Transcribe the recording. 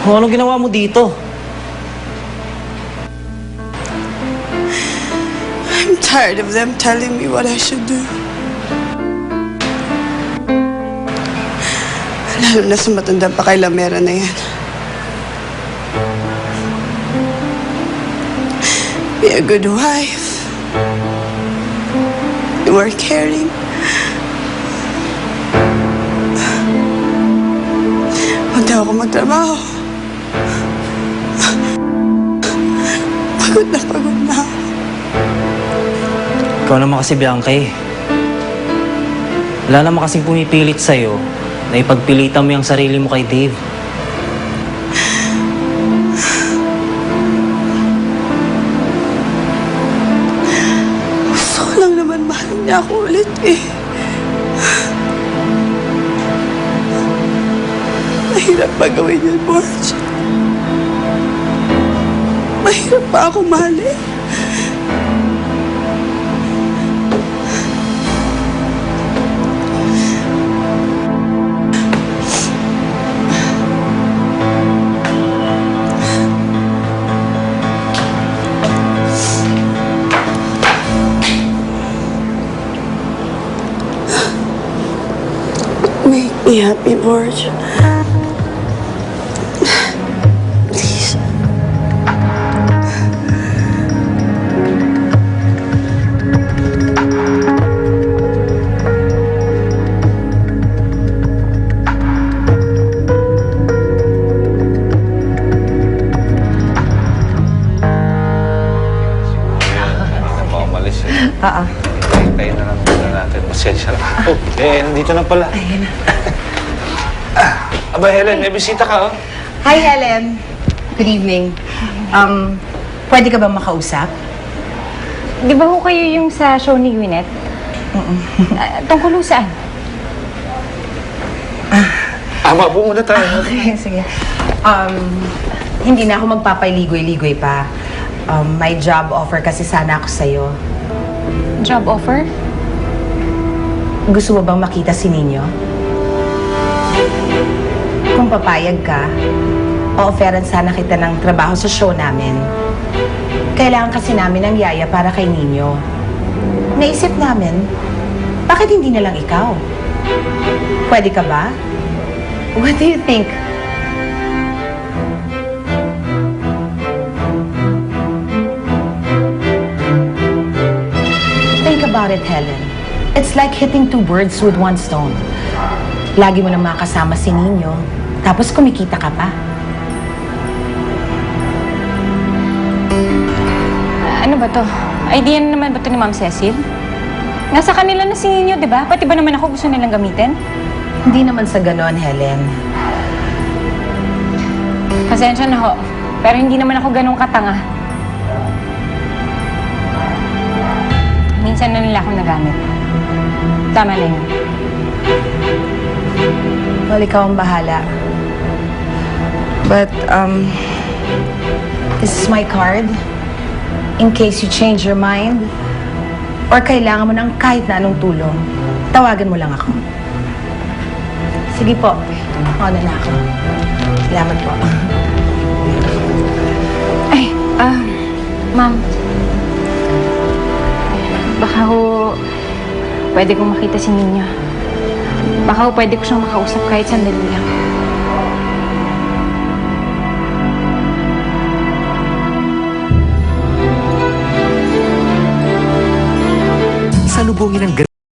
Anong ginawa mo dito? I'm tired of them telling me what I should do. Lalo na sa matanda pa kay Lamera na yan. Be a good wife. You are caring. Huwag daw ako magtrabaho. Pagod na ako. Ikaw naman kasi, Bianca eh. Wala naman kasing pumipilit sa'yo na ipagpilitan mo yung sarili mo kay Dave. Gusto ko lang naman mahal niya ako ulit eh. Mahirap pa gawin yun, Borge. Mahirap pa ako mahalin. Make me happy, Borge. Please. Umalis eh. Tayo na lang muna natin. Pasensya na. Oh, nandito na pala. Ayun. Aba, Helen, may bisita ka, oh. Hi, Helen. Good evening. Pwede ka ba makausap? Di ba ho kayo yung sa show ni Gwyneth? Tungkol ho saan? Mabuo muna tayo. Okay, sige. Hindi na ako magpapaligoy-ligoy pa. May job offer kasi sana ako sa'yo. Job offer? Gusto mo bang makita si Nino? Kung papayag ka, o-offeran sana kita ng trabaho sa show namin. Kailangan kasi namin ng yaya para kay Nino. Naisip namin, bakit hindi na lang ikaw? Pwede ka ba? What do you think? Think about it, Helen. It's like hitting two birds with one stone. Lagi mo nang makasama si Nino, tapos kumikita ka pa. Ano ba to? Idea na naman ba to ni Ma'am Cecil? Nasa kanila na si Nino, di ba? Pati ba naman ako gusto nilang gamitin? Hindi naman sa ganon, Helen. Pasensya na ho. Pero hindi naman ako ganun katanga. Minsan na nila ako nagamit. Tama na yun. Well, ikaw ang bahala. But, this is my card. In case you change your mind, or kailangan mo ng kahit na anong tulong, tawagan mo lang ako. Sige po. Mauna na ako. Salamat po. Ay, Ma'am. Baka ho, pwede kong makita si Nino. Baka ho, pwede ko siyang makausap kahit sandali lang. Salubungin ng